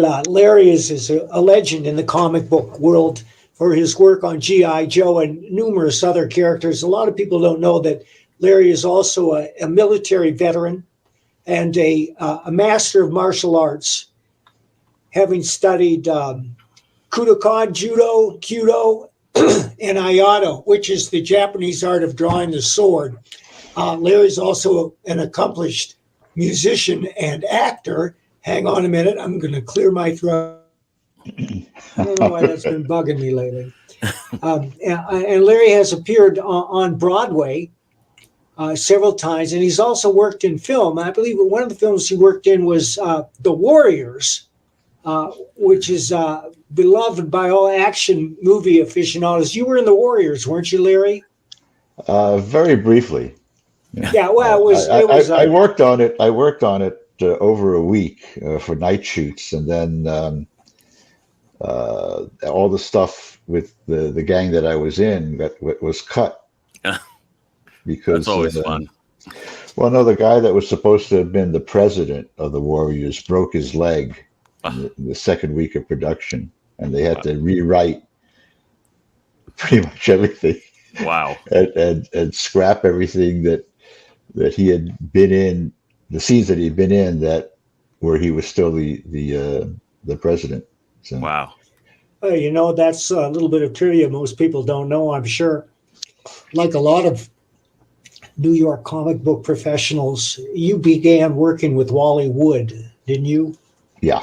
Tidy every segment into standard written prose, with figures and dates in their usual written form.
Well, Larry is a legend in the comic book world for his work on G.I. Joe and numerous other characters. A lot of people don't know that Larry is also a military veteran and a master of martial arts, having studied Kudokan, Judo, Kyudo, and Aikido, which is the Japanese art of drawing the sword. Larry's also an accomplished musician and actor. Hang on a minute. I'm going to clear my throat. I don't know why that's been bugging me lately. And Larry has appeared on Broadway several times, and he's also worked in film. I believe one of the films he worked in was The Warriors, which is beloved by all action movie aficionados. You were in The Warriors, weren't you, Larry? Very briefly. Yeah, well, I worked on it. I worked on it over a week for night shoots, and then all the stuff with the gang that I was in was cut because that's always fun. Well, no, the guy that was supposed to have been the president of the Warriors broke his leg in the second week of production, and they had to rewrite pretty much everything. Wow. and scrap everything that he had been in, the scenes that he'd been in where he was still the president. So. Wow. That's a little bit of trivia most people don't know, I'm sure. Like a lot of New York comic book professionals, you began working with Wally Wood, didn't you? Yeah.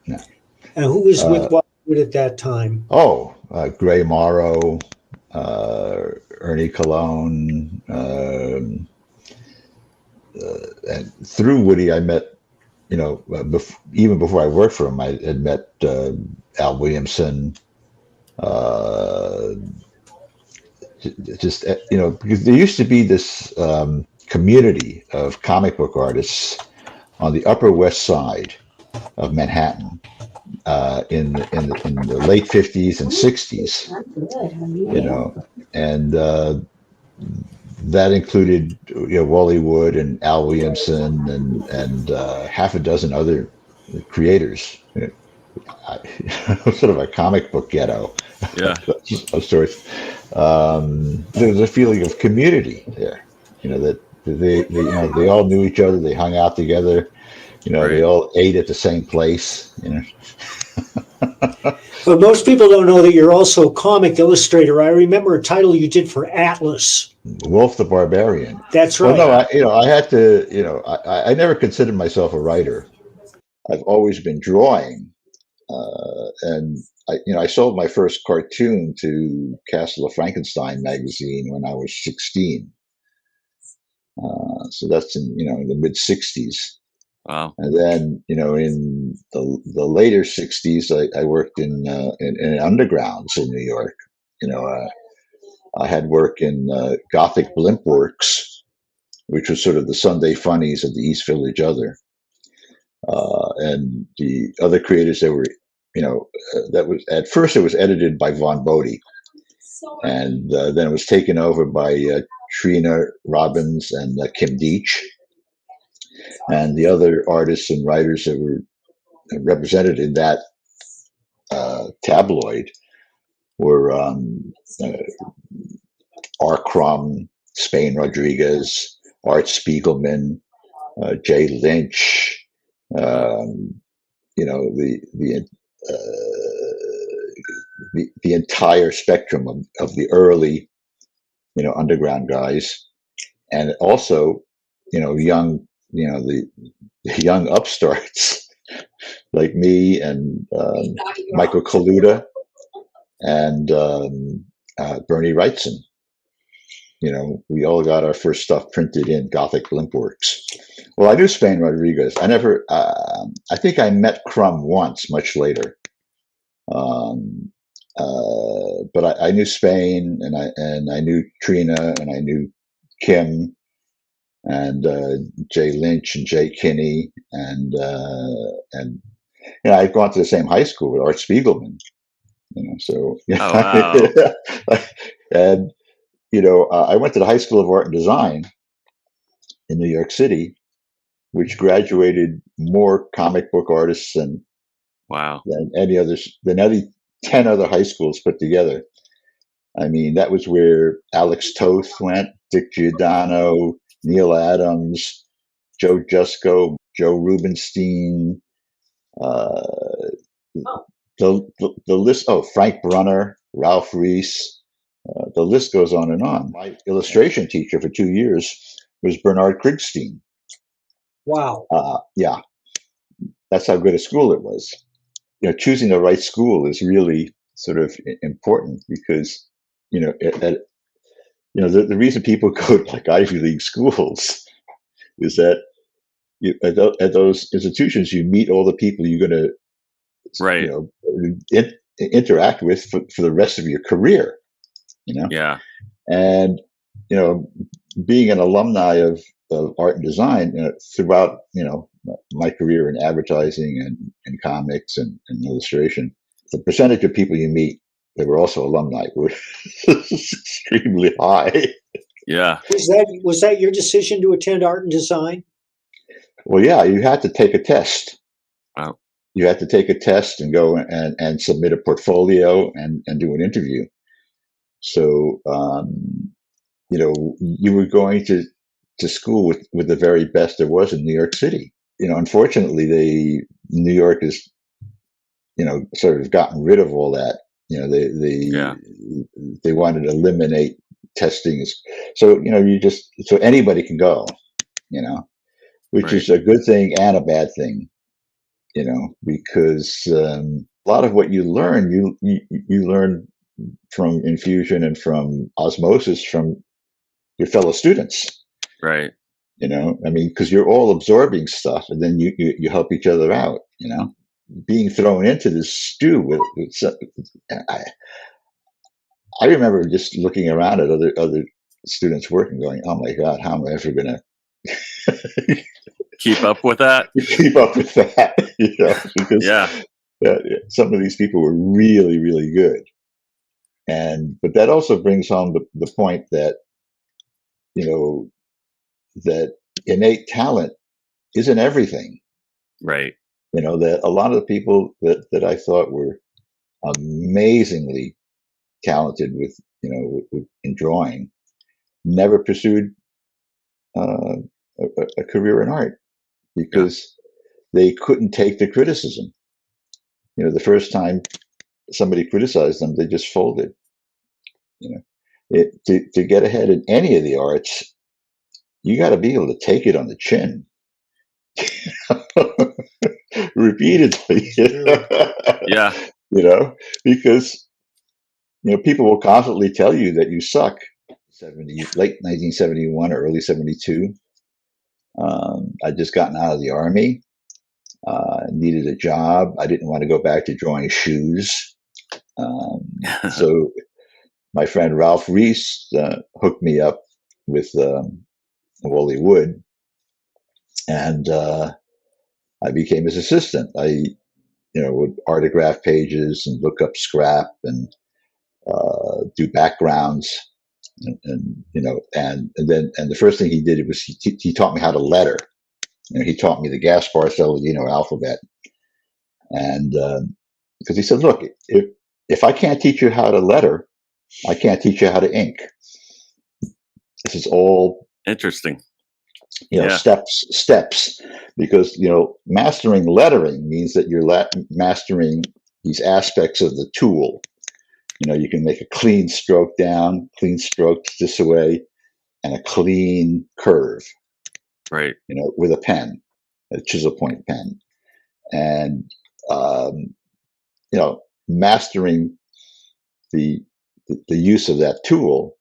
And who was with Wally Wood at that time? Oh, Gray Morrow, Ernie Colon, and through Woody, I met, even before I worked for him, I had met Al Williamson. Because there used to be this community of comic book artists on the Upper West Side of Manhattan in the late 50s and 60s, and that included Wally Wood and Al Williamson and half a dozen other creators. Sort of a comic book ghetto. Yeah. Of sorts. There was a feeling of community there. That they all knew each other. They hung out together. Right. They all ate at the same place. But most people don't know that you're also a comic illustrator. I remember a title you did for Atlas. Wolf the Barbarian. That's right. Well, no, I had to. I never considered myself a writer. I've always been drawing, and I sold my first cartoon to Castle of Frankenstein magazine when I was 16. So that's in the mid 60s. Wow. And then in the later 60s, I worked in undergrounds in New York. I had work in Gothic Blimp Works, which was sort of the Sunday funnies of the East Village Other. And the other creators that were, that was at first it was edited by Von Bodie, and then it was taken over by Trina Robbins and Kim Deach, and the other artists and writers that were represented in that tabloid were R. Crumb, Spain Rodriguez, Art Spiegelman, Jay Lynch. The entire spectrum of the early, underground guys, and also, young, the young upstarts like me and Michael Kaluta and Bernie Wrightson. We all got our first stuff printed in Gothic Blimp Works. Well, I knew Spain Rodriguez. I never, I think I met Crumb once, much later. But I knew Spain, and I knew Trina, and I knew Kim, and Jay Lynch and Jay Kinney, and I'd gone to the same high school with Art Spiegelman. So Oh, wow. and I went to the High School of Art and Design in New York City, which graduated more comic book artists than Wow. than any 10 other high schools put together. I mean, that was where Alex Toth went, Dick Giordano, Neil Adams, Joe Jusko, Joe Rubenstein, uh, the list. Oh, Frank Brunner, Ralph Reese. The list goes on and on. My illustration teacher for 2 years was Bernard Krigstein. Wow. Yeah, that's how good a school it was. Choosing the right school is really sort of important because, the reason people go to like Ivy League schools is that at those institutions you meet all the people you're going to, right, interact with for the rest of your career. Yeah. And being an alumni of art and design throughout my career in advertising and comics and illustration, the percentage of people you meet that were also alumni were extremely high. Yeah. Was that your decision to attend art and design? Well, yeah, you had to take a test. Wow. You had to take a test and go and submit a portfolio and do an interview. So, you were going to school with the very best there was in New York City. Unfortunately, New York has, sort of gotten rid of all that. They wanted to eliminate testing. So, so anybody can go, which Right. is a good thing and a bad thing, because a lot of what you learn, you learn from infusion and from osmosis from your fellow students. Right. I mean, because you're all absorbing stuff, and then you help each other out. Being thrown into this stew I remember just looking around at other students' work and going, "Oh my God, how am I ever going to keep up with that?" Keep up with that, because some of these people were really, really good, but that also brings home the point that that innate talent isn't everything. Right. That a lot of the people that I thought were amazingly talented with in drawing never pursued a career in art because they couldn't take the criticism. The first time somebody criticized them, they just folded. To get ahead in any of the arts, you got to be able to take it on the chin. Repeatedly. Yeah. Because people will constantly tell you that you suck. Late 1971 or early 72. I'd just gotten out of the army. Needed a job. I didn't want to go back to drawing shoes. So my friend Ralph Reese hooked me up with Wally Wood, and I became his assistant. I would artograph pages and look up scrap and do backgrounds, and the first thing he did was he taught me how to letter. He taught me the Gaspar Celedino alphabet, and because he said, "Look, if I can't teach you how to letter, I can't teach you how to ink. This is all interesting. Steps, because mastering lettering means that you're mastering these aspects of the tool. You can make a clean stroke down, clean strokes this way, and a clean curve, right? With a pen, a chisel point pen, and mastering the use of that tool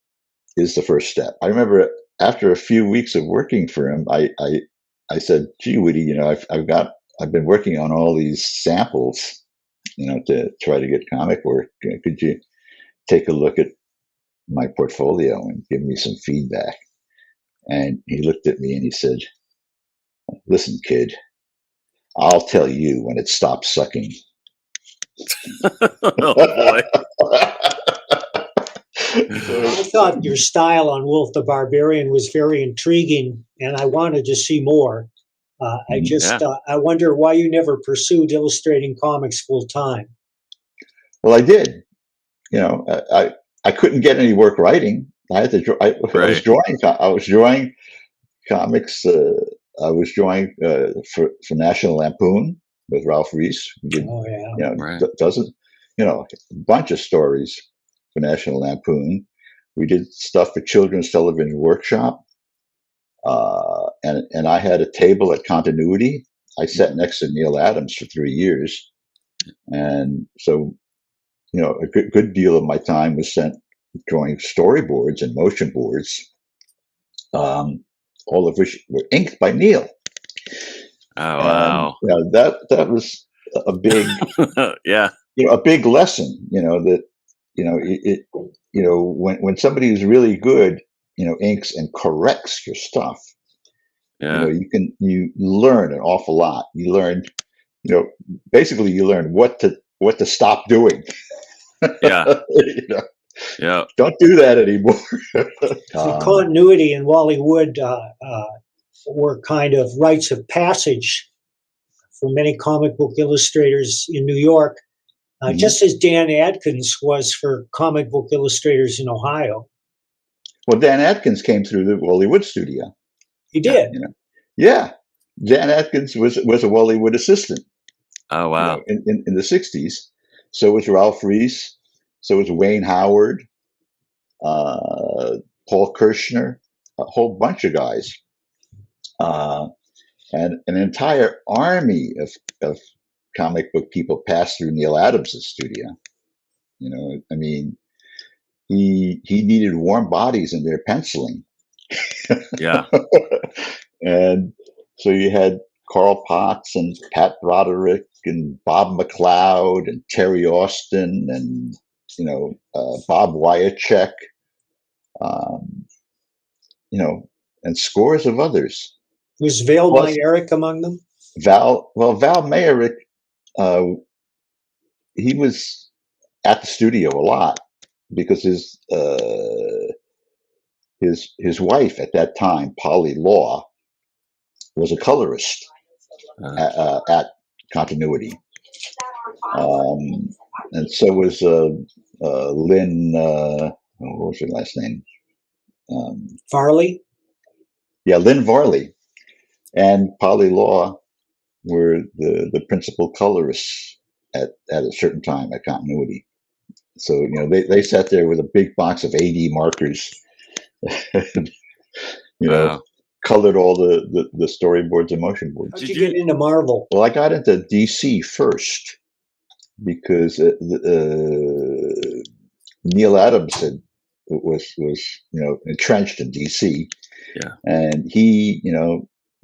is the first step. I remember after a few weeks of working for him, I said, "Gee, Woody, I've been working on all these samples, to try to get comic work. Could you take a look at my portfolio and give me some feedback?" And he looked at me and he said, "Listen, kid, I'll tell you when it stops sucking." Oh boy. I thought your style on Wolf the Barbarian was very intriguing, and I wanted to see more. I wonder why you never pursued illustrating comics full time. Well, I did. I couldn't get any work writing. I had to draw. I was drawing. I was drawing comics. I was drawing for National Lampoon with Ralph Reese. We did, dozens, a bunch of stories for National Lampoon. We did stuff for Children's Television Workshop, and I had a table at Continuity. I sat next to Neil Adams for 3 years, and so a good deal of my time was spent drawing storyboards and motion boards, all of which were inked by Neil. Oh, wow! That was a big, a big lesson. When somebody who's really good, inks and corrects your stuff, you learn an awful lot. You learn, basically you learn what to stop doing. Don't do that anymore. Continuity and Wally Wood were kind of rites of passage for many comic book illustrators in New York, just as Dan Adkins was for comic book illustrators in Ohio. Well, Dan Adkins came through the Wally Wood studio. He did. Yeah. Dan Adkins was a Wally Wood assistant. Oh, wow. In the 60s. So was Ralph Reese. So was Wayne Howard, Paul Kirshner, a whole bunch of guys. And an entire army of comic book people passed through Neil Adams' studio. I mean, he needed warm bodies in their penciling. Yeah. And so you had Carl Potts and Pat Broderick and Bob McLeod and Terry Austin and Bob Wyacek, and scores of others. Was Val Mayerick among them? Val Mayerick, he was at the studio a lot because his wife at that time, Polly Law, was a colorist at Continuity. And so was Lynn, what was her last name? Farley? Yeah, Lynn Varley and Polly Law were the principal colorists at a certain time at Continuity. So, they sat there with a big box of AD markers, colored all the storyboards and motion boards. How'd you get into Marvel? Well, I got into DC first because Neil Adams was entrenched in DC, and he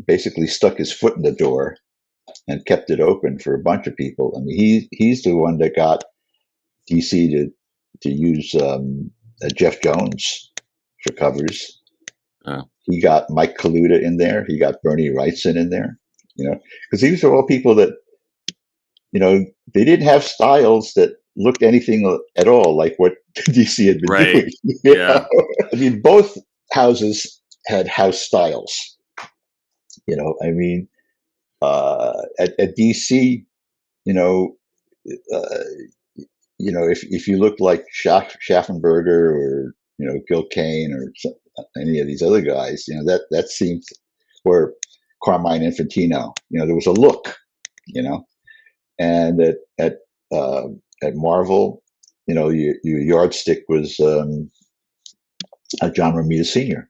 basically stuck his foot in the door and kept it open for a bunch of people. I mean, he's the one that got DC to use Jeff Jones for covers. He got Mike Kaluta in there. He got Bernie Wrightson in there. Because these are all people that they didn't have styles that looked anything at all like what DC had been doing. Yeah. I mean, both houses had house styles. I mean, at DC, if you looked like Schaffenberger or Gil Kane or any of these other guys, that seemed, or Carmine Infantino, there was a look, and at Marvel, your yardstick was John Romita Sr.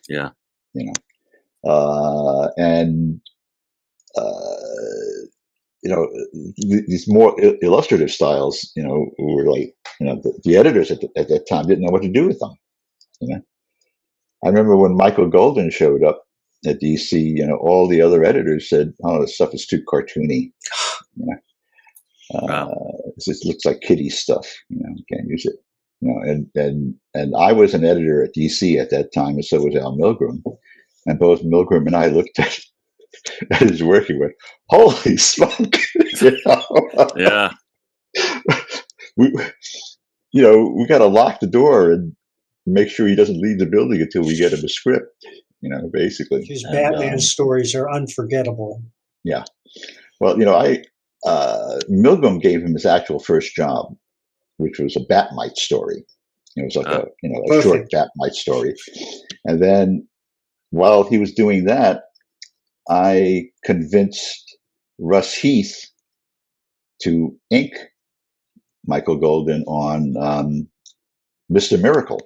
Yeah. And these more illustrative styles, were like, the editors at that time didn't know what to do with them. I remember when Michael Golden showed up at DC, all the other editors said, "Oh, this stuff is too cartoony. It looks like kiddie stuff. Can't use it." And I was an editor at DC at that time, and so was Al Milgrom. And both Milgrom and I looked at his work and went, "Holy smoke!" Yeah. We got to lock the door and make sure he doesn't leave the building until we get him a script. basically. His And Batman stories are unforgettable. yeah, well, Milgram gave him his actual first job, which was a Batmite story. It was like a short Perfect. Batmite story, and then while he was doing that, I convinced Russ Heath to ink Michael Golden on Mr. Miracle.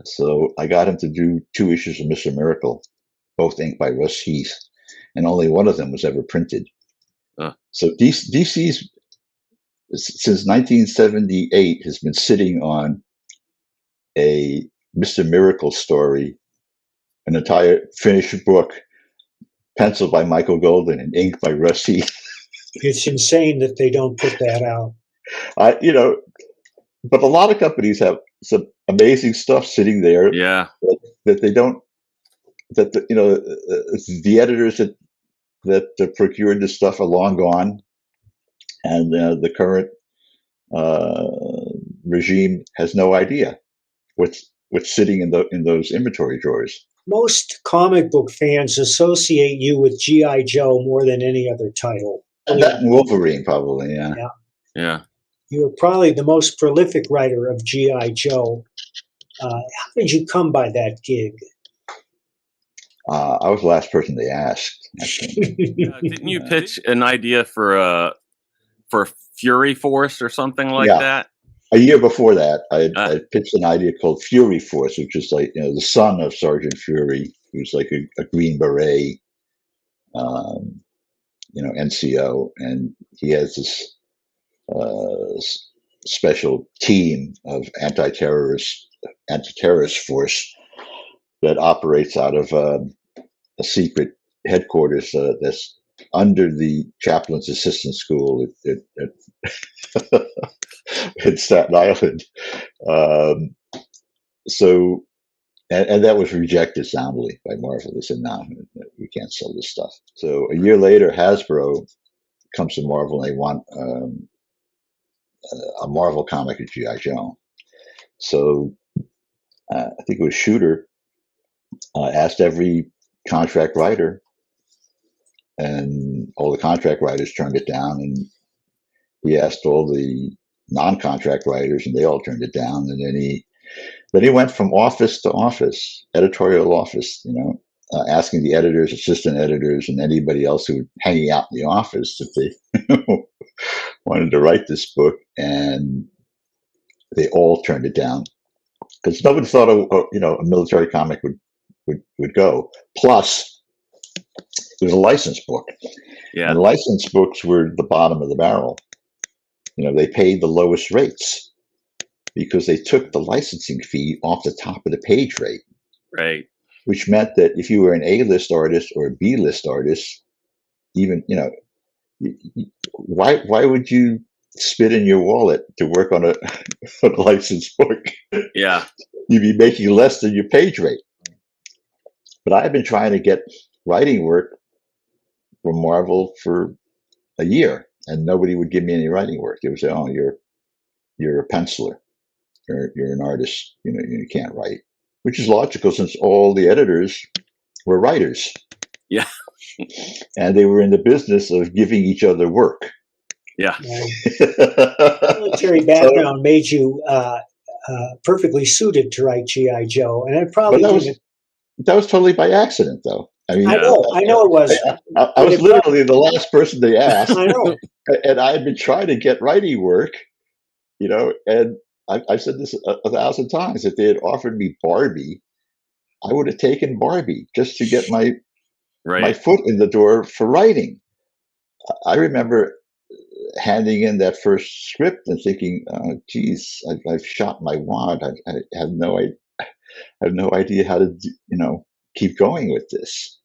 So I got him to do 2 issues of Mr. Miracle, both inked by Russ Heath, and only one of them was ever printed. So DC's, since 1978, has been sitting on a Mr. Miracle story, an entire finished book, penciled by Michael Golden and inked by Russ Heath. It's insane that they don't put that out. But a lot of companies have some amazing stuff sitting there. Yeah. That they don't. That the editors that procured this stuff are long gone, and the current regime has no idea what's sitting in those inventory drawers. Most comic book fans associate you with G.I. Joe more than any other title. That and Wolverine, probably, yeah. Yeah. You were probably the most prolific writer of G.I. Joe. How did you come by that gig? I was the last person they asked. Didn't you pitch an idea for Fury Force or something like that? A year before that, I pitched an idea called Fury Force, which is like the son of Sergeant Fury, who's like a Green Beret, NCO, and he has this special team of anti-terrorist force that operates out of a secret headquarters that's under the chaplain's assistant school in Staten Island. And that was rejected soundly by Marvel. They said, no, we can't sell this stuff. So a year later, Hasbro comes to Marvel and they want a Marvel comic of G.I. Joe. So I think it was Shooter asked every contract writer, and all the contract writers turned it down, and he asked all the non-contract writers, and they all turned it down. And then he went from office to office, editorial office, asking the editors, assistant editors, and anybody else who was hanging out in the office if they wanted to write this book, and they all turned it down because nobody thought a military comic would go. Plus, it was a licensed book, and licensed books were the bottom of the barrel. They paid the lowest rates because they took the licensing fee off the top of the page rate. Right. Which meant that if you were an A-list artist or a B-list artist, even, why would you spit in your wallet to work on a licensed book? Yeah. You'd be making less than your page rate. But I've been trying to get writing work from Marvel for a year, and nobody would give me any writing work. They would say, "Oh, you're a penciler. You're an artist. You can't write," which is logical since all the editors were writers. Yeah. And they were in the business of giving each other work. Yeah. Military background made you perfectly suited to write G.I. Joe, and it probably that was totally by accident, though. I mean, I know it was. I was literally the last person they asked. I know. And I had been trying to get writing work, and I've said this a 1,000 times. If they had offered me Barbie, I would have taken Barbie just to get my foot in the door for writing. I remember handing in that first script and thinking, "Oh, geez, I've shot my wad. I have no idea how to, keep going with this."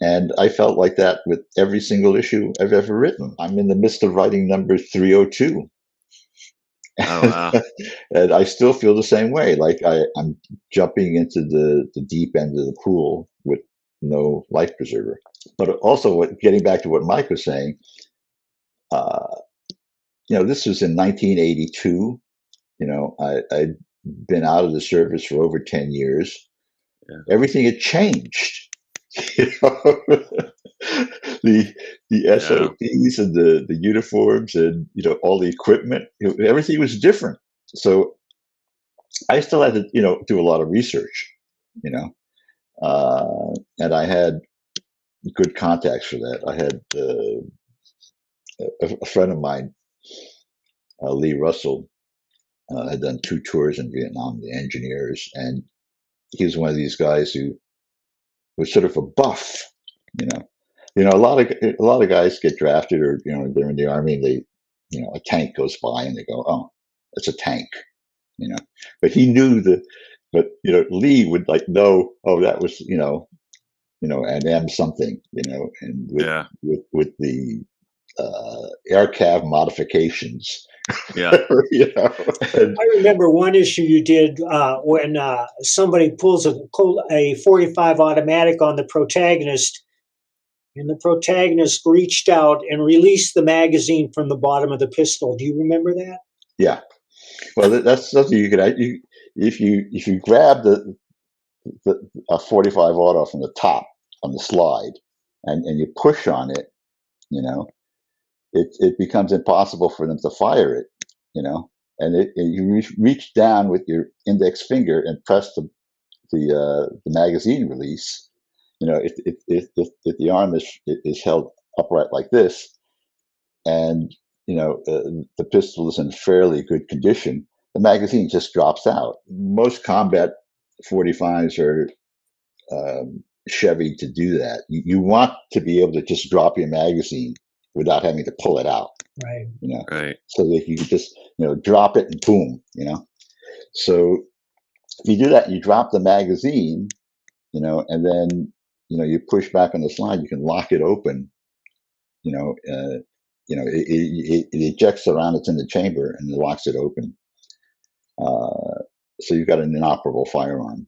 And I felt like that with every single issue I've ever written. I'm in the midst of writing number 302. Oh, wow. And I still feel the same way. Like I'm jumping into the deep end of the pool with no life preserver. But also, getting back to what Mike was saying, this was in 1982. I'd been out of the service for over 10 years. everything had changed. You know, the SOPs and the uniforms and all the equipment, everything was different. So I still had to do a lot of research, and I had good contacts for that. I had a friend of mine, Lee Russell, had done 2 tours in Vietnam, the engineers, and he was one of these guys who was sort of a buff, a lot of guys get drafted, or they're in the army, and they, a tank goes by and they go, oh, it's a tank, but he knew but Lee would know, oh, that was an M something, and with the air cav modifications. Yeah. I remember one issue you did when somebody pulls a 45 automatic on the protagonist, and the protagonist reached out and released the magazine from the bottom of the pistol. Do you remember that? Yeah. Well, that's something you could, if you grab a 45 auto from the top on the slide and you push on it, it becomes impossible for them to fire it, and you reach down with your index finger and press the magazine release. If the arm is held upright like this, and the pistol is in fairly good condition, the magazine just drops out. Most combat 45s are Chevy to do that. You want to be able to just drop your magazine without having to pull it out, right? Right. So that you can just drop it and boom, So if you do that, you drop the magazine, and then you push back on the slide, you can lock it open. It ejects around, it's in the chamber, and it locks it open. So you've got an inoperable firearm.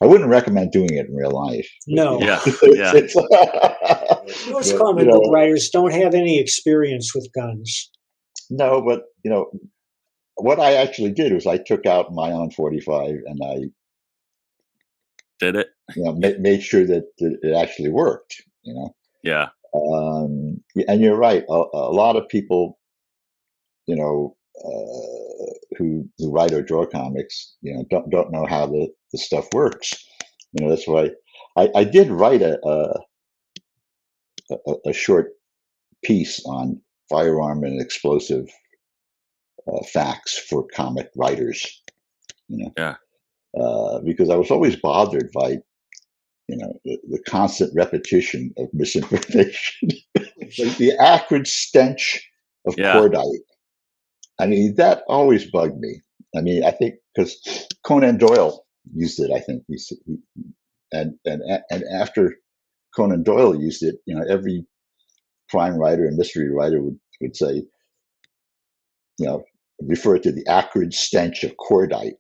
I wouldn't recommend doing it in real life. No. Yeah. Most comic book writers don't have any experience with guns. No, but what I actually did was I took out my own 45 and I did it. Made sure that it actually worked. Yeah. And you're right. A lot of people, who write or draw comics, don't know how the stuff works. That's why I did write a short piece on firearm and explosive facts for comic writers. Yeah. Because I was always bothered by the constant repetition of misinformation, like the acrid stench of cordite. I mean, that always bugged me. I mean, I think because Conan Doyle used it, I think, and after Conan Doyle used it, every crime writer and mystery writer would say, refer to the acrid stench of cordite.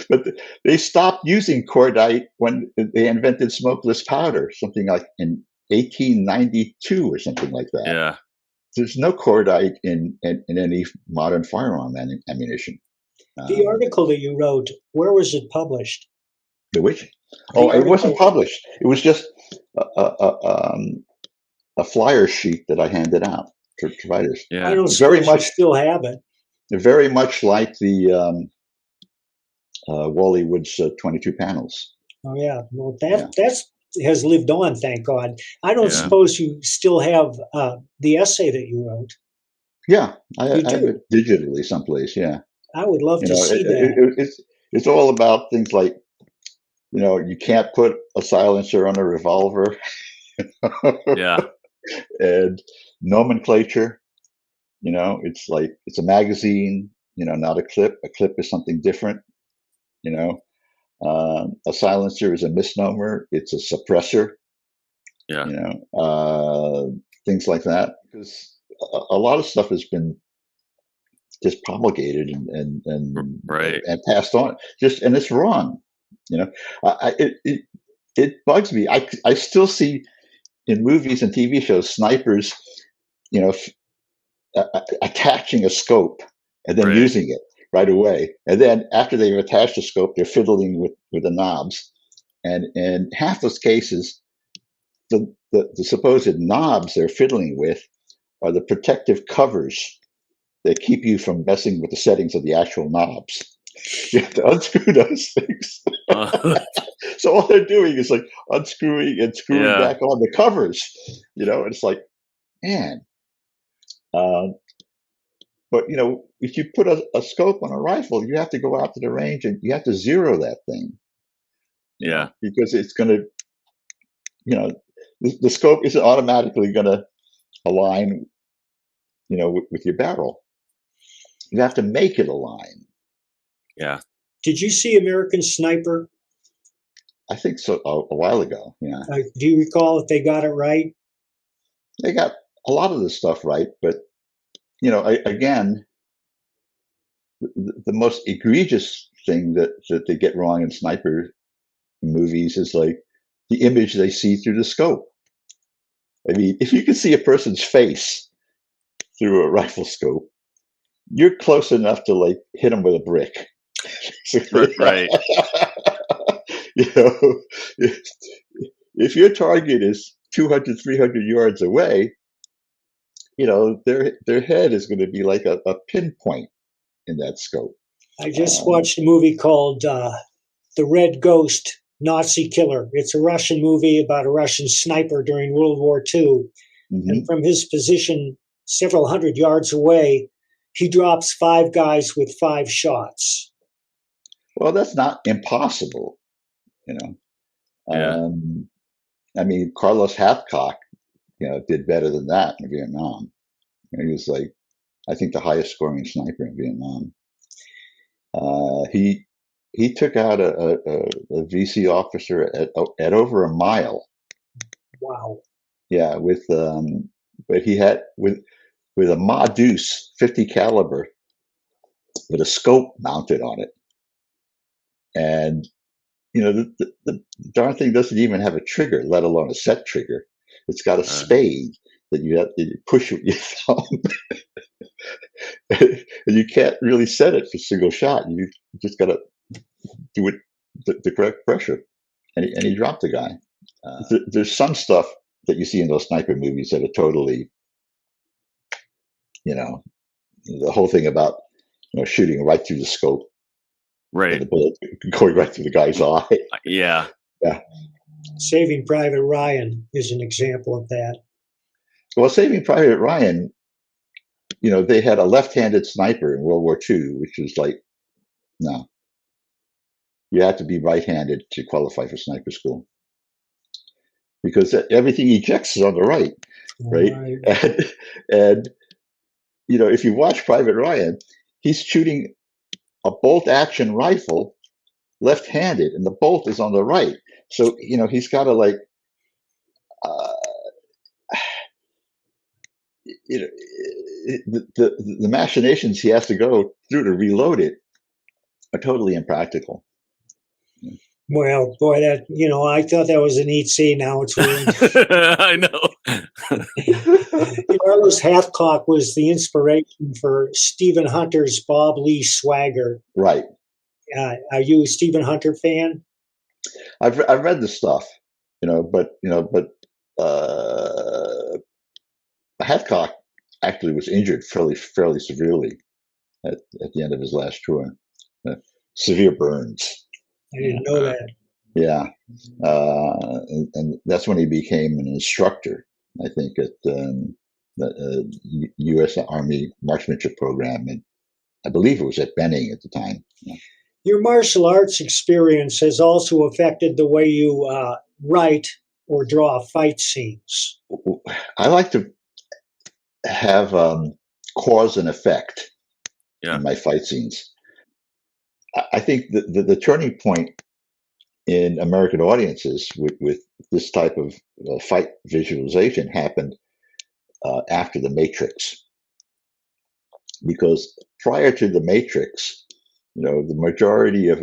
But they stopped using cordite when they invented smokeless powder, something like in 1892 or something like that. Yeah. There's no cordite in any modern firearm ammunition. The article that you wrote, where was it published? The which? Oh, it wasn't published. It was just a flyer sheet that I handed out to writers. Yeah. I don't very much still have it. Very much like the Wally Wood's 22 panels. Oh yeah, well that's has lived on, thank God. I don't suppose you still have the essay that you wrote. Yeah, I have it digitally someplace. Yeah, I would love to see that. It's all about things like, you can't put a silencer on a revolver. Yeah, and nomenclature. It's like it's a magazine. Not a clip. A clip is something different. A silencer is a misnomer. It's a suppressor. Yeah. Things like that. Because a lot of stuff has been just promulgated and passed on. And it's wrong. It bugs me. I still see in movies and TV shows snipers, attaching a scope and then using it. right away. And then after they've attached the scope, they're fiddling with the knobs. And in half those cases, the supposed knobs they're fiddling with are the protective covers that keep you from messing with the settings of the actual knobs. You have to unscrew those things. So all they're doing is like unscrewing and screwing Yeah. back on the covers, and it's like, man. But if you put a scope on a rifle, you have to go out to the range and you have to zero that thing. Yeah. Because it's going to, the scope isn't automatically going to align, with your barrel. You have to make it align. Yeah. Did you see American Sniper? I think so, a while ago. Yeah. Do you recall if they got it right? They got a lot of the stuff right, but again, the most egregious thing that they get wrong in sniper movies is like the image they see through the scope. I mean, if you can see a person's face through a rifle scope, you're close enough to like hit them with a brick. Right. If your target is 200, 300 yards away, their head is going to be like a pinpoint in that scope. I just watched a movie called The Red Ghost, Nazi Killer. It's a Russian movie about a Russian sniper during World War II. Mm-hmm. And from his position several hundred yards away, he drops 5 guys with 5 shots. Well, that's not impossible, Yeah. I mean, Carlos Hathcock, did better than that in Vietnam. He was like, I think, the highest scoring sniper in Vietnam. He took out a VC officer at over a mile. Wow. Yeah, but he had with a Ma Deuce 50 caliber with a scope mounted on it, and the darn thing doesn't even have a trigger, let alone a set trigger. It's got a spade that you have to push with your thumb. And you can't really set it for single shot. You just got to do it the correct pressure. And he dropped the guy. There's some stuff that you see in those sniper movies that are totally, the whole thing about, shooting right through the scope. Right. And the bullet going right through the guy's eye. Yeah. Yeah. Saving Private Ryan is an example of that. Well, Saving Private Ryan, they had a left-handed sniper in World War II, which was like, no. You had to be right-handed to qualify for sniper school. Because everything ejects is on the right, right? And if you watch Private Ryan, he's shooting a bolt-action rifle left-handed, and the bolt is on the right. So, he's got to like, the machinations he has to go through to reload it are totally impractical. Well, boy, that I thought that was a neat scene. Now it's ruined. I know. Carlos Hathcock was the inspiration for Stephen Hunter's Bob Lee Swagger. Right. Are you a Stephen Hunter fan? I've read the stuff, but Hathcock actually was injured fairly severely at the end of his last tour. Severe burns. I didn't know that. Yeah, and that's when he became an instructor, I think, at the U.S. Army Marksmanship Program, and I believe it was at Benning at the time. Yeah. Your martial arts experience has also affected the way you write or draw fight scenes. I like to have cause and effect in my fight scenes. I think the turning point in American audiences with this type of fight visualization happened after The Matrix. Because prior to The Matrix, the majority of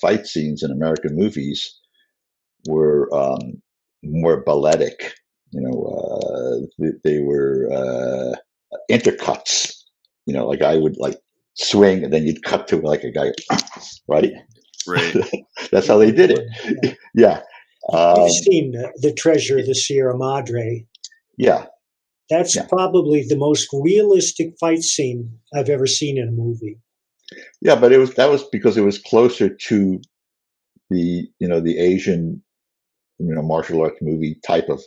fight scenes in American movies were more balletic. They were intercuts. Like I would like swing, and then you'd cut to like a guy, right? Right. That's how they did it. Yeah. You've seen The Treasure of the Sierra Madre. Yeah. That's probably the most realistic fight scene I've ever seen in a movie. Yeah, but that was because it was closer to the the Asian martial arts movie type of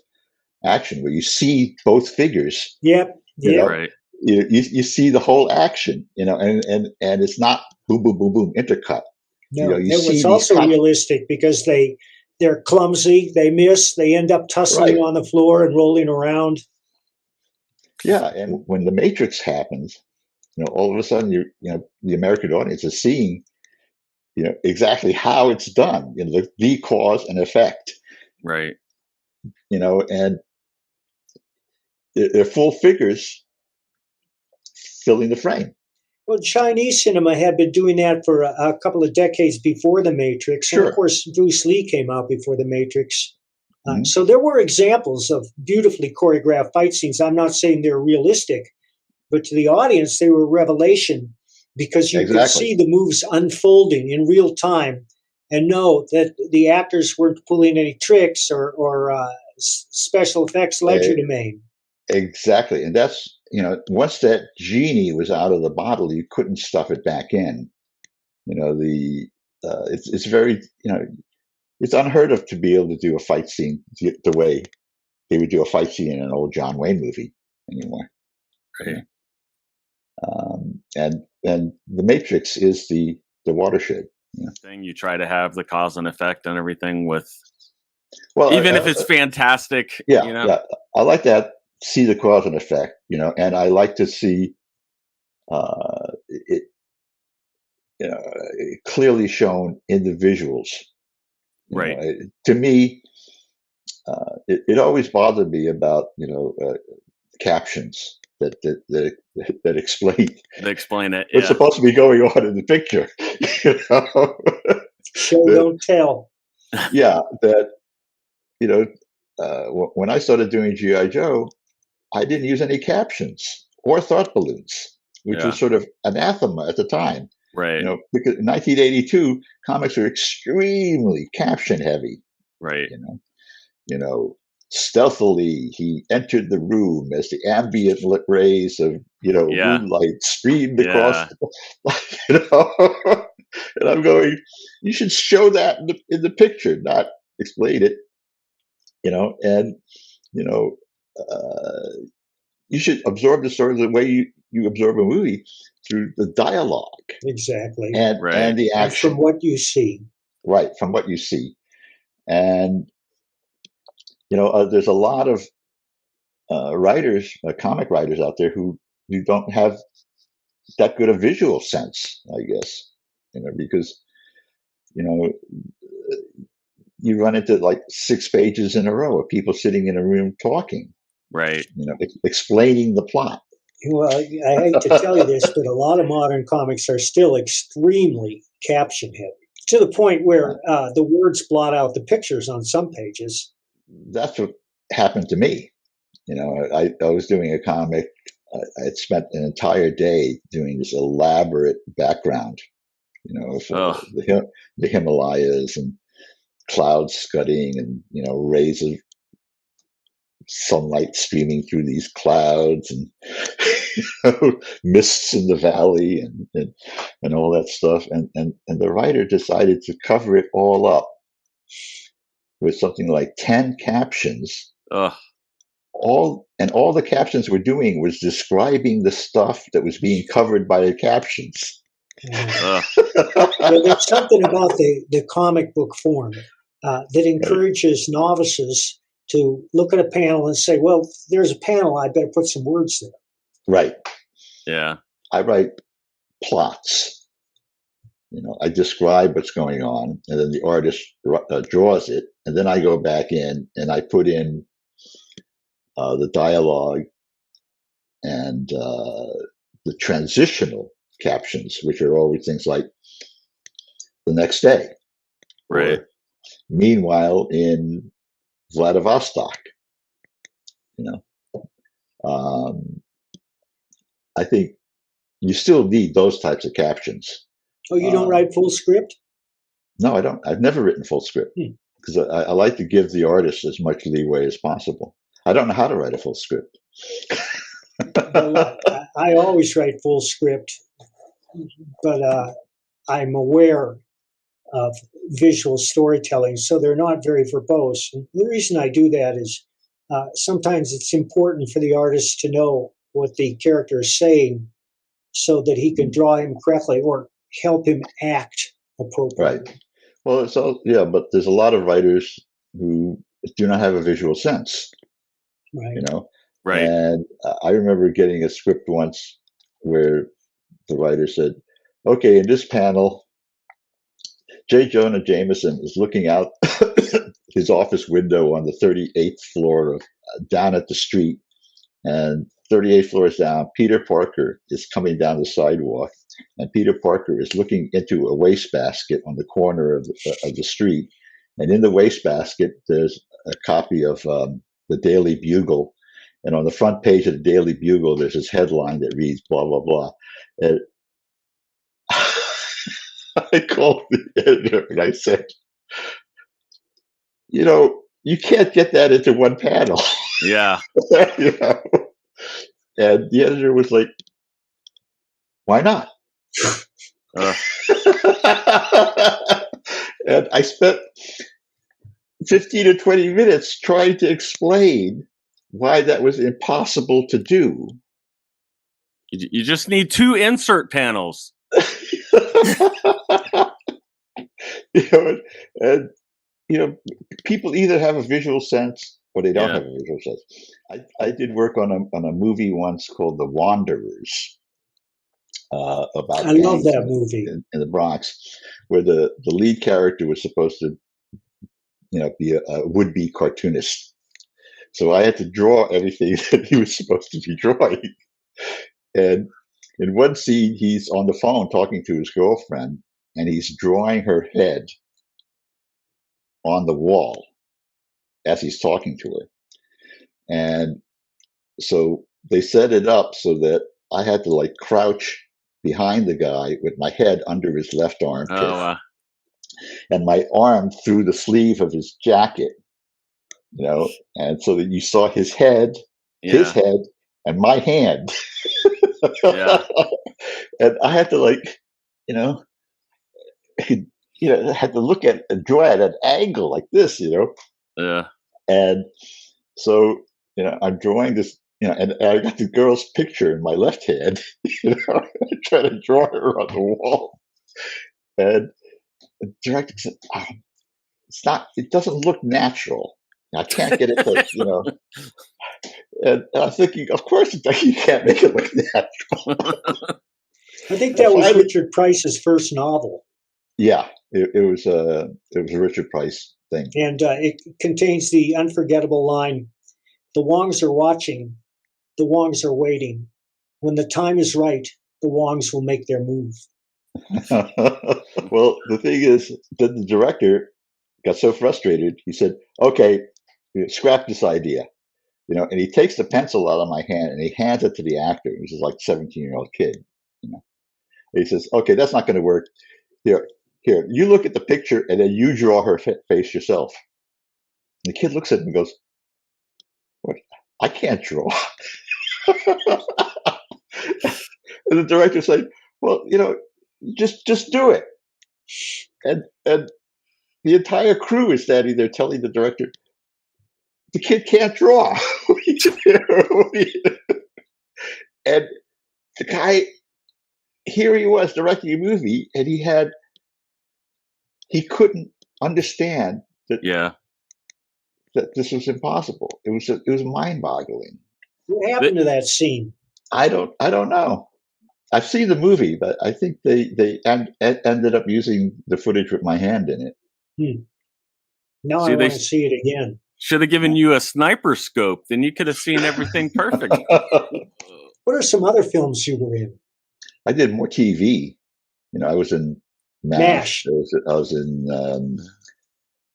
action where you see both figures. Yep. Right. You see the whole action, and it's not boom boom boom boom intercut. No, you it see was also cuts. realistic because they're clumsy, they miss, they end up tussling on the floor and rolling around. Yeah, and when the Matrix happens, all of a sudden the American audience is seeing exactly how it's done, the cause and effect. Right. And they're full figures filling the frame. Well, Chinese cinema had been doing that for a couple of decades before The Matrix. Sure. And of course, Bruce Lee came out before The Matrix. Mm-hmm. So there were examples of beautifully choreographed fight scenes. I'm not saying they're realistic, but to the audience, they were a revelation because you could see the moves unfolding in real time and know that the actors weren't pulling any tricks or special effects legerdemain. Exactly. And that's, once that genie was out of the bottle, you couldn't stuff it back in. It's very, it's unheard of to be able to do a fight scene the way they would do a fight scene in an old John Wayne movie anymore. Right. And The Matrix is the watershed. Thing you try to have the cause and effect and everything with, well, even if it's fantastic. Yeah. I like that. See the cause and effect, and I like to see it, clearly shown in the visuals. Right. To me, it always bothered me about captions that explain. They explain it. What's supposed to be going on in the picture. Show don't tell. Yeah, that when I started doing G.I. Joe, I didn't use any captions or thought balloons, which was sort of anathema at the time. Right. Because in 1982, comics were extremely caption heavy. Right. Stealthily he entered the room as the ambient rays of moonlight streamed across. And I'm going, you should show that in the picture, not explain it. You should absorb the story the way you absorb a movie, through the dialogue. Exactly. And the action. And from what you see. Right, from what you see. And, there's a lot of writers, comic writers out there who don't have that good a visual sense, I guess, because, you run into like 6 pages in a row of people sitting in a room talking. Right. Explaining the plot. Well, I hate to tell you this, but a lot of modern comics are still extremely caption heavy, to the point where the words blot out the pictures on some pages. That's what happened to me. I was doing a comic. I had spent an entire day doing this elaborate background, for the Himalayas and clouds scudding and, rays of sunlight streaming through these clouds and mists in the valley and all that stuff. And the writer decided to cover it all up with something like 10 captions. All the captions were doing was describing the stuff that was being covered by the captions. Well, there's something about the comic book form that encourages novices to look at a panel and say, well, there's a panel, I better put some words there. Right. Yeah. I write plots. I describe what's going on, and then the artist draws it, and then I go back in and I put in the dialogue and the transitional captions, which are always things like the next day. Right. Or, meanwhile, in Vladivostok, I think you still need those types of captions. Oh, you don't write full script? No, I don't. I've never written full script because I like to give the artist as much leeway as possible. I don't know how to write a full script. Well, I always write full script, but I'm aware of visual storytelling, so they're not very verbose. And the reason I do that is sometimes it's important for the artist to know what the character is saying so that he can draw him correctly or help him act appropriately. Right. Well, so yeah, but there's a lot of writers who do not have a visual sense, Right. you know. Right. And I remember getting a script once where the writer said, "Okay, in this panel, J. Jonah Jameson is looking out his office window on the 38th floor of down at the street, and 38 floors down, Peter Parker is coming down the sidewalk, and Peter Parker is looking into a wastebasket on the corner of the street, and in the wastebasket there's a copy of the Daily Bugle, and on the front page of the Daily Bugle there's this headline that reads blah blah blah." And I called the editor and I said, you can't get that into one panel. Yeah. You know? And the editor was like, "Why not?" And I spent 15 or 20 minutes trying to explain why that was impossible to do. You just need 2 insert panels. And people either have a visual sense or they don't Yeah. have a visual sense. I did work on a movie once called The Wanderers, about I love gangs that movie. in the Bronx, where the lead character was supposed to, be a would-be cartoonist. So I had to draw everything that he was supposed to be drawing. And in one scene, he's on the phone talking to his girlfriend, and he's drawing her head on the wall as he's talking to her. And so they set it up so that I had to like crouch behind the guy with my head under his left armpit, and my arm through the sleeve of his jacket, and so that you saw his head, his head, and my hand. Yeah. And I had to I had to look at and draw at an angle like this, Yeah. And so, I'm drawing this, and I got the girl's picture in my left hand, trying to draw her on the wall. And the director said, it doesn't look natural. I can't get it to, And I'm thinking, of course you can't make it look natural. I think that was Richard Price's first novel. Yeah, it was a Richard Price thing. And it contains the unforgettable line, "The Wongs are watching, the Wongs are waiting. When the time is right, the Wongs will make their move." Well, the thing is that the director got so frustrated, he said, "Okay, scrap this idea." And he takes the pencil out of my hand and he hands it to the actor, which is like a 17-year-old kid. He says, "Okay, that's not going to work. Here, you look at the picture and then you draw her face yourself." And the kid looks at him and goes, "What? I can't draw." And the director said, "Well, just do it." And the entire crew is standing there telling the director, "The kid can't draw." And the guy, here he was directing a movie, and he couldn't understand that this was impossible. It was mind-boggling. What happened to that scene? I don't know. I've seen the movie, but I think they ended up using the footage with my hand in it. Now I want to see it again. Should have given you a sniper scope. Then you could have seen everything perfect. What are some other films you were in? I did more TV. I was in MASH. I was in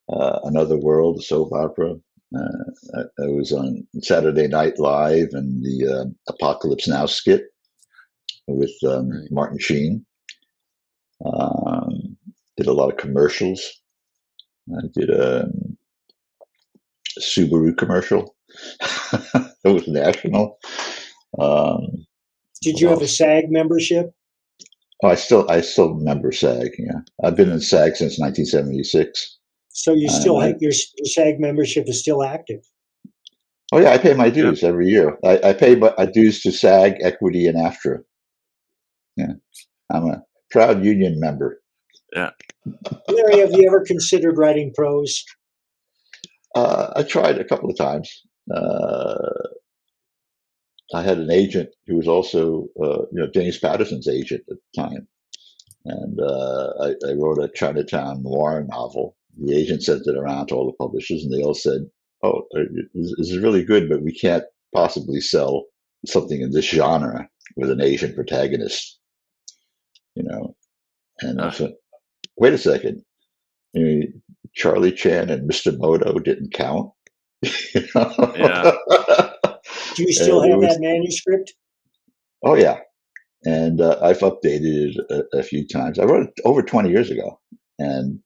Another World, a soap opera. I was on Saturday Night Live and the Apocalypse Now skit. with Right. Martin Sheen. Did a lot of commercials. I did a Subaru commercial. It was national. Did What you have a else? SAG membership? Oh, I still member SAG. Yeah, I've been in SAG since 1976. So you And still have your SAG membership is still active. oh yeah, I pay my Yeah. dues every year. I pay my dues to SAG, Equity, and AFTRA. Yeah, I'm a proud union member. Yeah. Larry, have you ever considered writing prose? I tried a couple of times. I had an agent who was also, James Patterson's agent at the time, and I wrote a Chinatown noir novel. The agent sent it around to all the publishers, and they all said, "Oh, this is really good, but we can't possibly sell something in this genre with an Asian protagonist." You know, and I said, "Wait a second, you know, Charlie Chan and Mr. Moto didn't count." You know? Yeah. Do you still And it have was, that manuscript? oh yeah, and I've updated it a few times. I wrote it over 20 years ago, and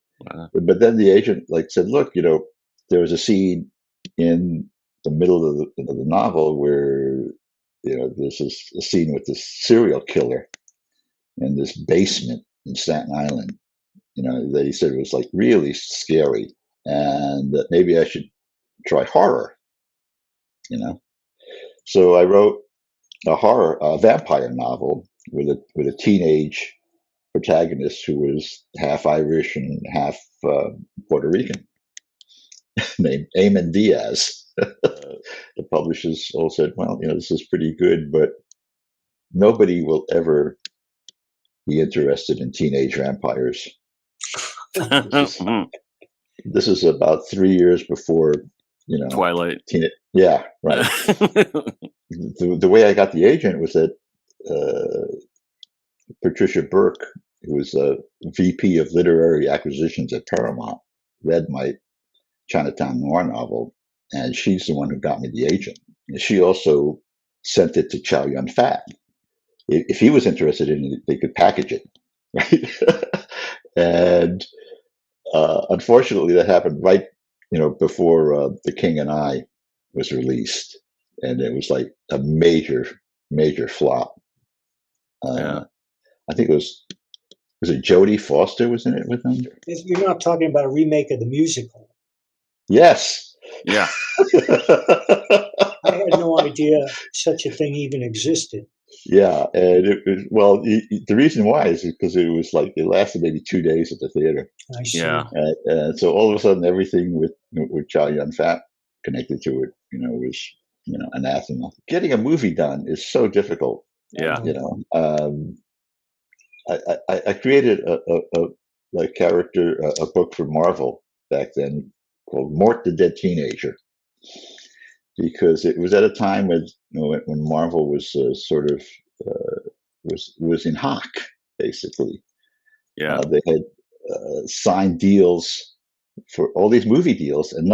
but then the agent like said, "Look, there was a scene in the middle of the novel where there's a scene with this serial killer in this basement in Staten Island. That he said was like really scary, and that maybe I should try horror. So I wrote a vampire novel with a teenage protagonist who was half Irish and half Puerto Rican, named Eamon Diaz. The publishers all said, "Well, this is pretty good, but nobody will ever be interested in teenage vampires." This is about 3 years before, Twilight. Yeah, right. The way I got the agent was that Patricia Burke, who was a VP of Literary Acquisitions at Paramount, read my Chinatown Noir novel, and she's the one who got me the agent. And she also sent it to Chow Yun Fat. If he was interested in it, they could package it, right? And unfortunately, that happened right, before The King and I was released, and it was like a major, major flop. Yeah. I think it was it Jodie Foster was in it with him? You're not talking about a remake of the musical. Yes. Yeah. I had no idea such a thing even existed. Yeah, and the reason why is because it was like it lasted maybe 2 days at the theater. I see. Yeah. And so all of a sudden, everything with Chow Yun Fat connected to it, was anathema. Getting a movie done is so difficult. Yeah. I created a character, a book for Marvel back then called Mort the Dead Teenager, because it was at a time when Marvel was sort of was in hock, basically. Yeah. They had signed deals for all these movie deals, and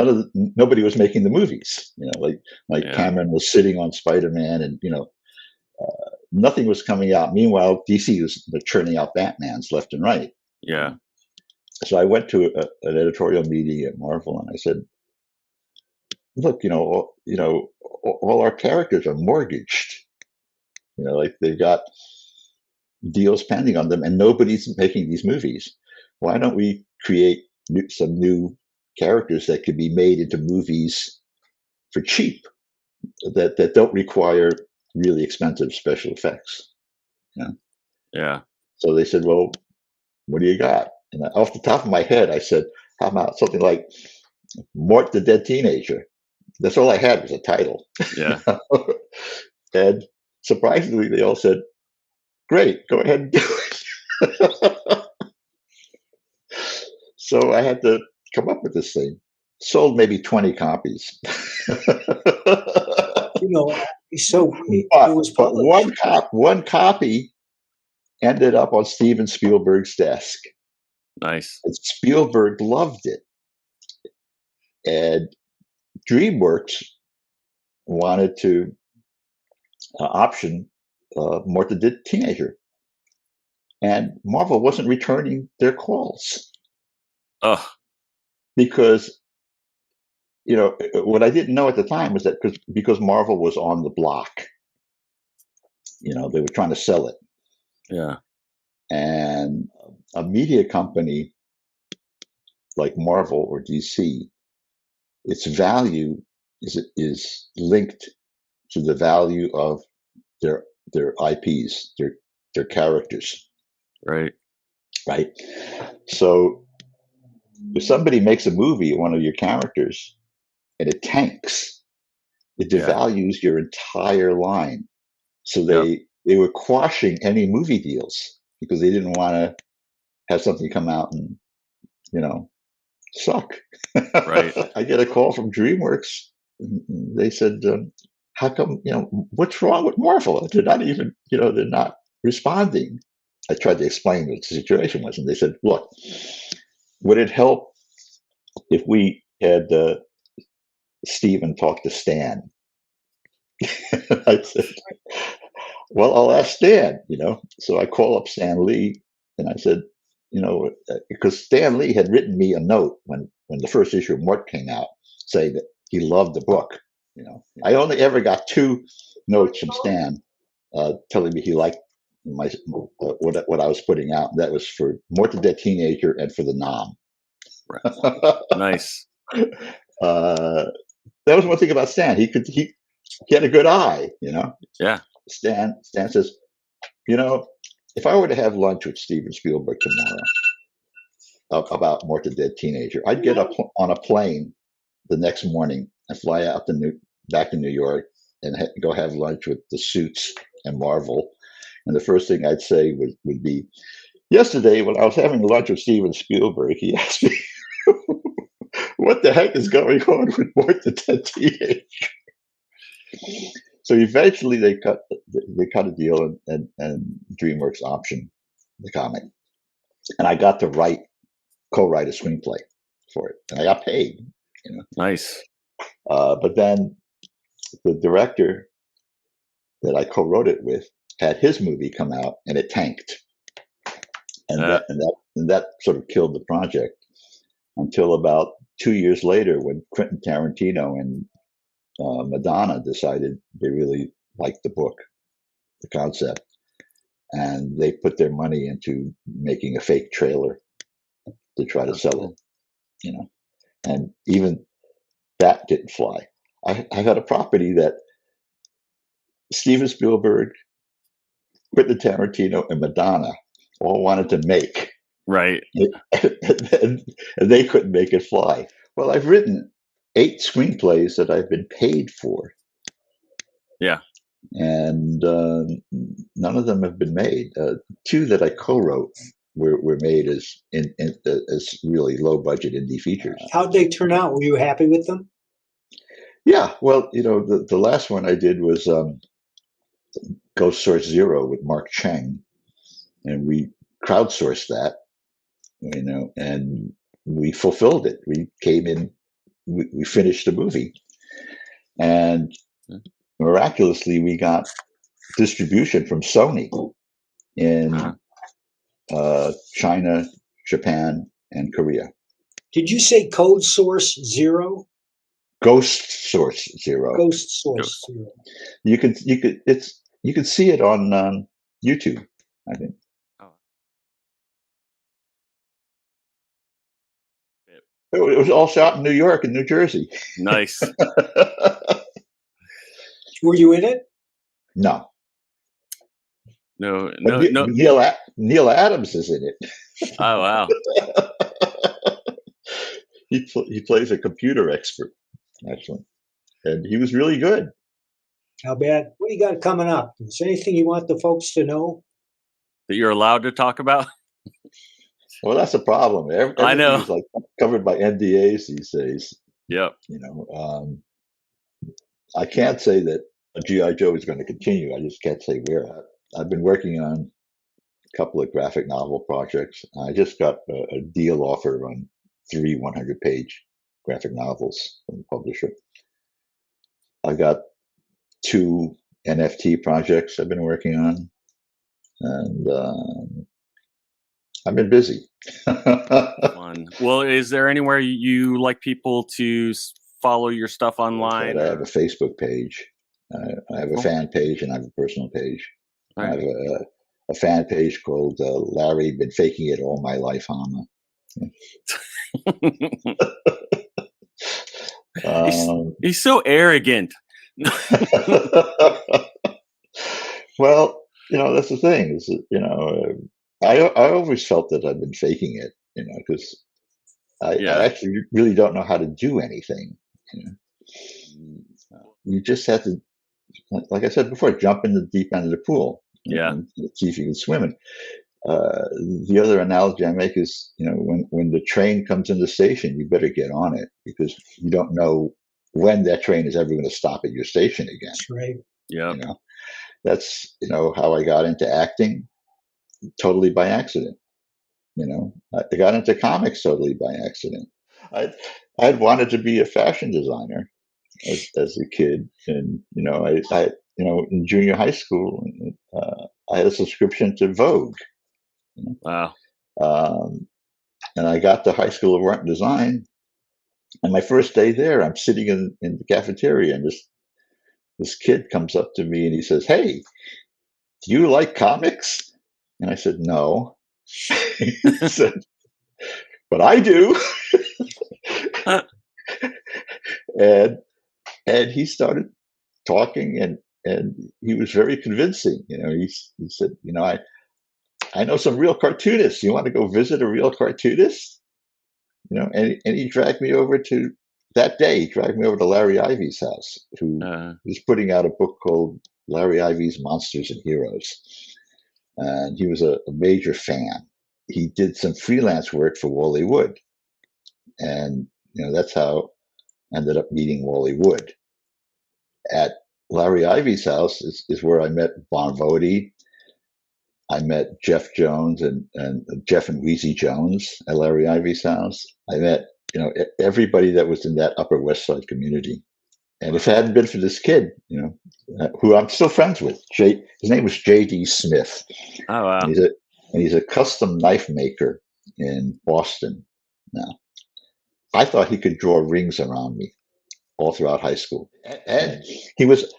nobody was making the movies. Like Yeah. Cameron was sitting on Spider-Man, and nothing was coming out. Meanwhile, DC was churning out Batmans left and right. Yeah. So I went to an editorial meeting at Marvel, and I said, "Look, all our characters are mortgaged. Like they've got deals pending on them, and nobody's making these movies. Why don't we create some new characters that could be made into movies for cheap, that don't require really expensive special effects?" Yeah. So they said, "Well, what do you got?" And off the top of my head, I said, "How about something like Mort the Dead Teenager?" That's all I had was a title. Yeah. And surprisingly, they all said, "Great, go ahead and do it." So I had to come up with this thing. Sold maybe 20 copies. So it was but published. one copy ended up on Steven Spielberg's desk. Nice. And Spielberg loved it. And DreamWorks wanted to option Morta the Teenager, and Marvel wasn't returning their calls Oh, because what I didn't know at the time was that because Marvel was on the block, they were trying to sell it, yeah, and a media company like Marvel or DC, its value is linked to the value of their IPs, their characters, right. right? So if somebody makes a movie of one of your characters and it tanks, it Yeah. devalues your entire line. So Yep. they were quashing any movie deals because they didn't want to have something come out and suck. Right. I get a call from DreamWorks. They said, "How come? What's wrong with Marvel? They're not even, they're not responding." I tried to explain what the situation was, and they said, "Look, would it help if we had Steven talk to Stan?" I said, "Well, I'll ask Stan." So I call up Stan Lee, and I said, because Stan Lee had written me a note when the first issue of Mort came out, saying that he loved the book. I only ever got 2 notes from Stan telling me he liked my what I was putting out. That was for Mort the Dead Teenager and for the Nom. Right. Nice. That was one thing about Stan. He had a good eye. Yeah. Stan says, if I were to have lunch with Steven Spielberg tomorrow about Mort the Dead Teenager, I'd get up on a plane the next morning and fly out back to New York and go have lunch with the Suits and Marvel. And the first thing I'd say would be, yesterday when I was having lunch with Steven Spielberg, he asked me, what the heck is going on with Mort the Dead Teenager? So eventually they cut a deal and DreamWorks optioned the comic, and I got to co-write a screenplay for it, and I got paid. Nice. But then the director that I co-wrote it with had his movie come out, and it tanked, and that sort of killed the project until about 2 years later, when Quentin Tarantino and Madonna decided they really liked the book, the concept, and they put their money into making a fake trailer to try to sell it, and even that didn't fly. I had a property that Steven Spielberg, Quentin Tarantino, and Madonna all wanted to make, Right. and they couldn't make it fly. Well, I've written 8 screenplays that I've been paid for. Yeah. And none of them have been made. 2 that I co-wrote were made as really low budget indie features. How'd they turn out? Were you happy with them? Yeah, well, the last one I did was Ghost Source Zero with Mark Cheng, and we crowdsourced that, and we fulfilled it. We came in, we finished the movie, and miraculously we got distribution from Sony in China, Japan, and Korea. Did you say Code Source Zero? Ghost Source Zero. Ghost Source Zero. You can see it on YouTube, I think. It was all shot in New York and New Jersey. Nice. Were you in it? No. No. Neil Adams is in it. Oh, wow. He plays a computer expert, actually, and he was really good. How bad? What do you got coming up? Is there anything you want the folks to know that you're allowed to talk about? Well, that's a problem. I know. Everything is covered by NDAs these days. Yep. I can't say that G.I. Joe is going to continue. I just can't say where. I've been working on a couple of graphic novel projects. I just got a deal offer on 3 100-page graphic novels from the publisher. I got 2 NFT projects I've been working on, and I've been busy. Fun. Well, is there anywhere you like people to follow your stuff online? I have a Facebook page. I have a fan page, and I have a personal page. All I right. have a fan page called Larry, been faking it all my life, HAMA. He's so arrogant. Well, that's the thing. Is that, I always felt that I've been faking it, because I actually really don't know how to do anything. You just have to, like I said before, jump in the deep end of the pool. And see if you can swim it. The other analogy I make is, when the train comes in the station, you better get on it, because you don't know when that train is ever going to stop at your station again. That's right. Yeah. That's, how I got into acting, totally by accident. I got into comics totally by accident. I'd wanted to be a fashion designer as a kid, and I in junior high school, I had a subscription to Vogue. Wow. And I got to High School of Art and Design, and my first day there, I'm sitting in the cafeteria, and this kid comes up to me and he says, "Hey, do you like comics?" And I said, "No." He said, "But I do." and he started talking, and he was very convincing. He said, I know some real cartoonists. You want to go visit a real cartoonist? And he dragged me over to that day. He dragged me over to Larry Ivy's house, who was putting out a book called Larry Ivy's Monsters and Heroes, and he was a major fan. He did some freelance work for Wally Wood, and that's how I ended up meeting Wally Wood. At Larry Ivy's house is where I met Bon Voti. I met Jeff Jones and Jeff and Wheezy Jones at Larry Ivy's house. I met, everybody that was in that Upper West Side community. And if it hadn't been for this kid, who I'm still friends with, his name was J.D. Smith. Oh, wow. And he's a custom knife maker in Boston now. I thought he could draw rings around me all throughout high school. And he was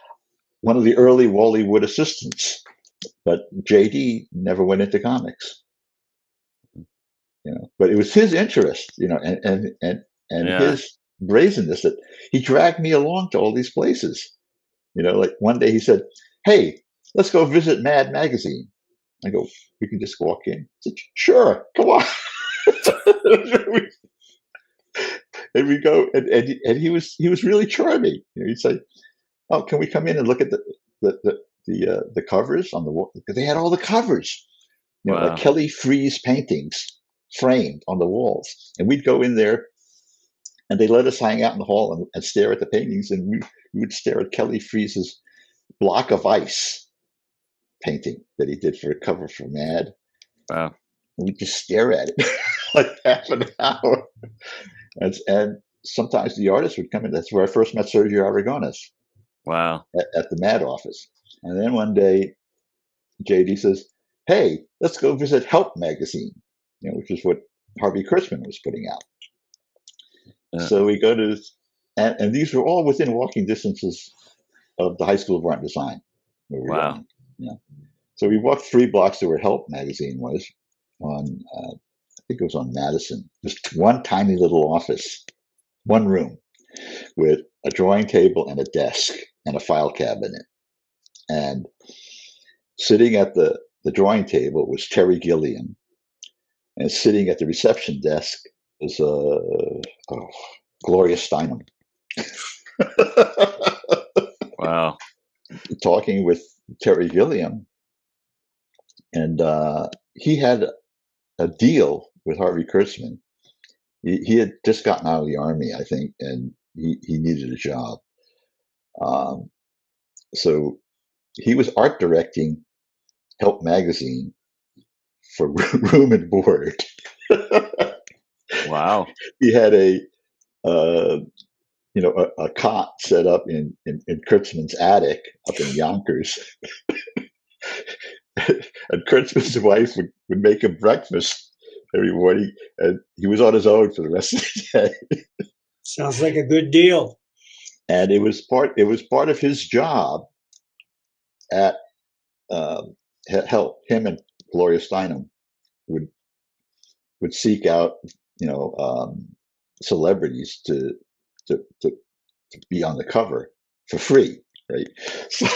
one of the early Wally Wood assistants. But JD never went into comics, But it was his interest, and his brazenness that he dragged me along to all these places. Like one day he said, "Hey, let's go visit Mad Magazine." I go, "You can just walk in." I said, "Sure, come on." And we go, and he was really charming. He'd say, "Oh, can we come in and look at the covers on the wall?" Because they had all the covers, Wow. like Kelly Freas paintings framed on the walls. And we'd go in there, and they let us hang out in the hall and stare at the paintings. And we would stare at Kelly Freas's Block of Ice painting that he did for a cover for Mad. Wow. And we'd just stare at it like half an hour. And sometimes the artist would come in. That's where I first met Sergio Aragones. Wow. At the Mad office. And then one day, JD says, "Hey, let's go visit Help magazine," which is what Harvey Kurtzman was putting out. So we go to, and these were all within walking distances of the High School of Art and Design. Wow. So we walked 3 blocks to where Help magazine was on, I think it was on Madison. Just one tiny little office, one room with a drawing table and a desk and a file cabinet. And sitting at the drawing table was Terry Gilliam, and sitting at the reception desk was Gloria Steinem. Wow. Talking with Terry Gilliam, and he had a deal with Harvey Kurtzman. He had just gotten out of the Army, I think, and he needed a job. So he was art directing Help magazine for room and board. Wow. He had a cot set up in Kurtzman's attic up in Yonkers. And Kurtzman's wife would make him breakfast every morning, and he was on his own for the rest of the day. Sounds like a good deal. And it was part of his job at help him and Gloria Steinem would seek out celebrities to be on the cover for free, right? So,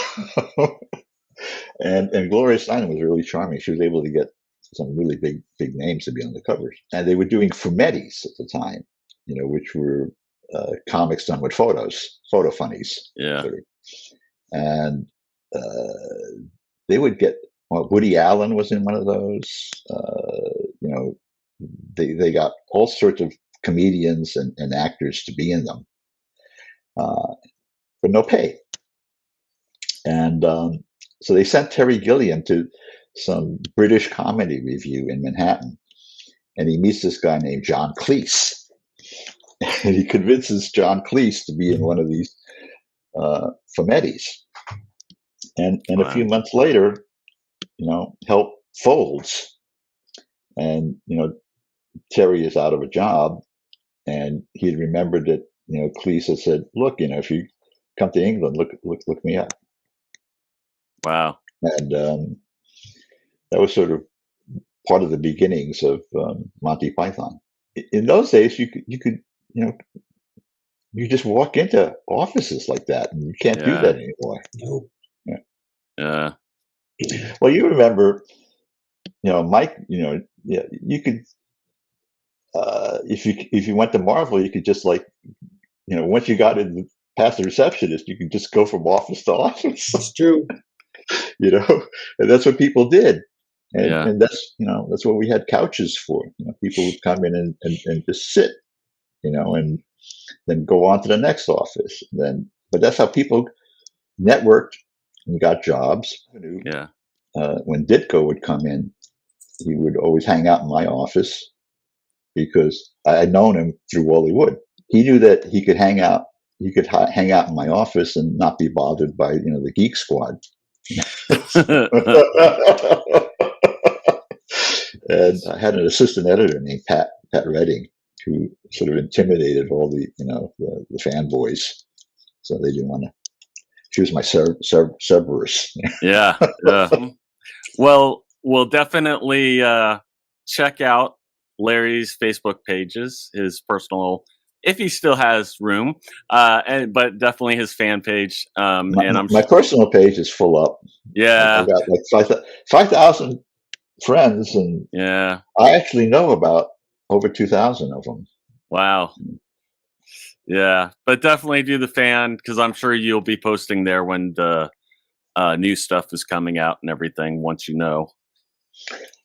and Gloria Steinem was really charming. She was able to get some really big names to be on the covers, and they were doing fumettis at the time, which were comics done with photo funnies. Yeah. Sort of. And they would get, Woody Allen was in one of those. They got all sorts of comedians and actors to be in them, for no pay. And so they sent Terry Gilliam to some British comedy review in Manhattan, and he meets this guy named John Cleese. And he convinces John Cleese to be in one of these fumettis. And a few months later, help folds. And, Terry is out of a job. And he had remembered that, Cleese had said, look, if you come to England, look me up. Wow. And that was sort of part of the beginnings of Monty Python. In those days, you could you just walk into offices like that, and you can't do that anymore. Nope. Yeah. Well, you remember, Mike. You could, if you went to Marvel, you could just once you got in past the receptionist, you could just go from office to office. It's true. And that's what people did. And, and that's what we had couches for. People would come in and just sit, and then go on to the next office. But that's how people networked and got jobs. Yeah. When Ditko would come in, he would always hang out in my office because I had known him through Wally Wood. He knew that he could hang out. He could hang out in my office and not be bothered by the Geek Squad. And I had an assistant editor named Pat Redding, who sort of intimidated all the the fanboys, so they didn't want to. She was my Cerberus. Yeah. Well, we'll definitely check out Larry's Facebook pages, his personal, if he still has room, but definitely his fan page. My personal page is full up. Yeah, I got like 5,000 friends, and I actually know about over 2,000 of them. Wow. Yeah, but definitely do the fan, because I'm sure you'll be posting there when the new stuff is coming out and everything. Once you know,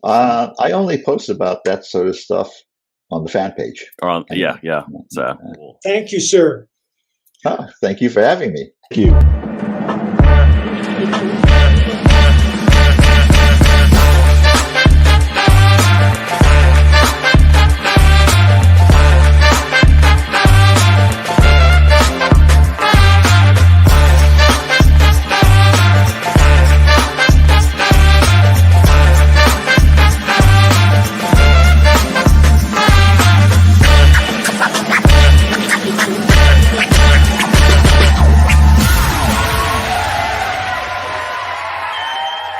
I only post about that sort of stuff on the fan page. Yeah. So, thank you, sir. Thank you for having me. Thank you.